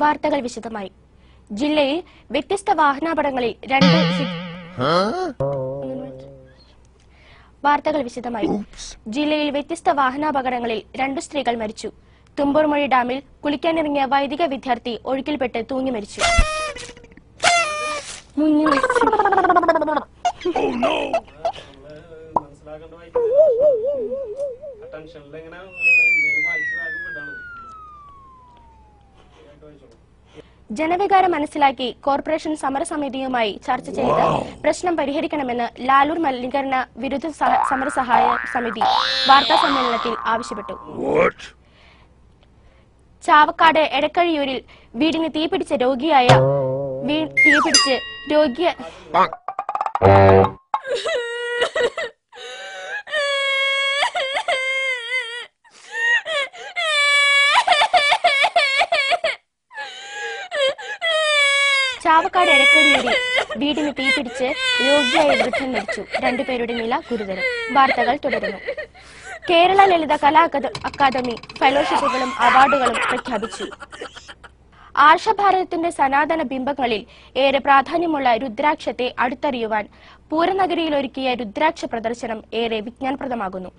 വാർത്തകൾ വിശദമായി. ജില്ലയിൽ വ്യത്യസ്ത വാഹനാപകടങ്ങളിൽ രണ്ട് സ്ത്രീകൾ മരിച്ചു. തുമ്പൂർമൊഴി ഡാമിൽ കുളിക്കാനിറങ്ങിയ വൈദിക വിദ്യാർത്ഥി ഒഴുക്കിൽപ്പെട്ട് തൂങ്ങി മരിച്ചു. ജനവികാരം മനസ്സിലാക്കി കോർപ്പറേഷൻ സമരസമിതിയുമായി ചർച്ച ചെയ്ത് പ്രശ്നം പരിഹരിക്കണമെന്ന് ലാലൂർ മലിനീകരണ വിരുദ്ധ സമരസഹായ സമിതി വാർത്താസമ്മേളനത്തിൽ ആവശ്യപ്പെട്ടു. ചാവക്കാട് എടക്കഴിയൂരിൽ വീടിന് തീപിടിച്ച് രോഗിയായ വൃദ്ധൻ മരിച്ചു. 2 പേരുടെ നില ഗുരുതരം. വാർത്തകൾ തുടരുന്നു. കേരള ലളിത കലാ അക്കാദമി ഫെലോഷിപ്പുകളും അവാർഡുകളും പ്രഖ്യാപിച്ചു. ആർഷഭാരതത്തിന്റെ സനാതന ബിംബങ്ങളിൽ ഏറെ പ്രാധാന്യമുള്ള രുദ്രാക്ഷത്തെ അടുത്തറിയുവാൻ പൂരനഗരിയിൽ ഒരുക്കിയ രുദ്രാക്ഷ പ്രദർശനം ഏറെ വിജ്ഞാനപ്രദമാകുന്നു.